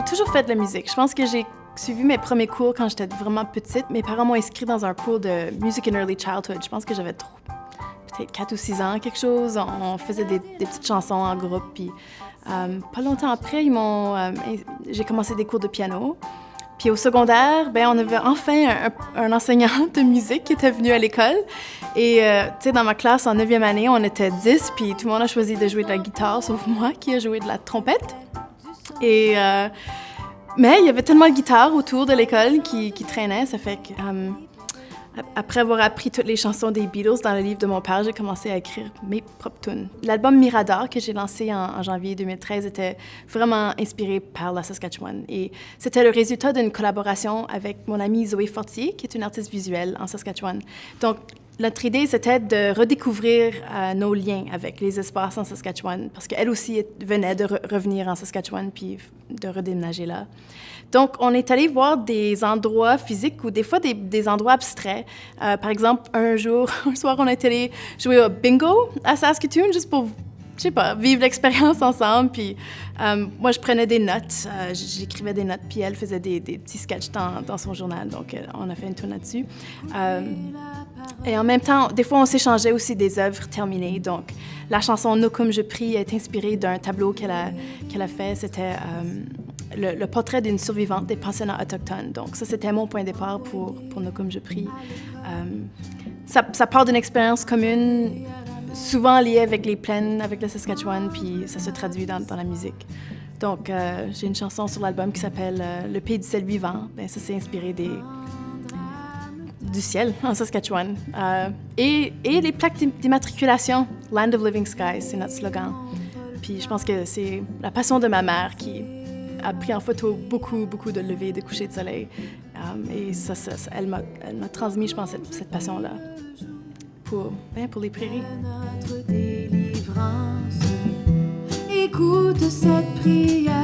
toujours fait de la musique. Je pense que j'ai suivi mes premiers cours quand j'étais vraiment petite. Mes parents m'ont inscrit dans un cours de Music in Early Childhood. Je pense que j'avais peut-être 4 ou 6 ans, quelque chose. On faisait des petites chansons en groupe. Puis, pas longtemps après, j'ai commencé des cours de piano. Puis au secondaire, on avait enfin un enseignant de musique qui était venu à l'école. Et tu sais, dans ma classe, en 9e année, on était 10, puis tout le monde a choisi de jouer de la guitare, sauf moi qui a joué de la trompette. Et, mais il y avait tellement de guitares autour de l'école qui traînaient, ça fait que... après avoir appris toutes les chansons des Beatles dans le livre de mon père, j'ai commencé à écrire mes propres tunes. L'album Mirador que j'ai lancé en janvier 2013 était vraiment inspiré par la Saskatchewan. Et c'était le résultat d'une collaboration avec mon amie Zoé Fortier, qui est une artiste visuelle en Saskatchewan. Donc, notre idée, c'était de redécouvrir nos liens avec les espaces en Saskatchewan, parce qu'elle aussi venait de revenir en Saskatchewan puis de redéménager là. Donc, on est allé voir des endroits physiques ou des fois des endroits abstraits. Par exemple, un soir, on est allé jouer au bingo à Saskatoon, juste pour, je sais pas, vivre l'expérience ensemble. Puis moi, je prenais des notes, j'écrivais des notes, puis elle faisait des petits sketchs dans son journal. Donc, on a fait une tournée là-dessus. Et en même temps, des fois, on s'échangeait aussi des œuvres terminées. Donc, la chanson « No comme je prie » est inspirée d'un tableau qu'elle a fait. C'était le portrait d'une survivante des pensionnats autochtones. Donc, ça, c'était mon point de départ pour « No comme je prie ». Ça part d'une expérience commune, souvent liée avec les plaines, avec le Saskatchewan, puis ça se traduit dans la musique. Donc, j'ai une chanson sur l'album qui s'appelle « Le pays du ciel vivant ». Bien, ça, c'est inspiré du ciel en Saskatchewan. Et les plaques d'immatriculation, Land of Living Skies, c'est notre slogan. Puis je pense que c'est la passion de ma mère qui a pris en photo beaucoup de levées et de couchers de soleil. Et ça, elle m'a transmis, je pense, cette passion-là pour les prairies. Notre délivrance, écoute cette prière.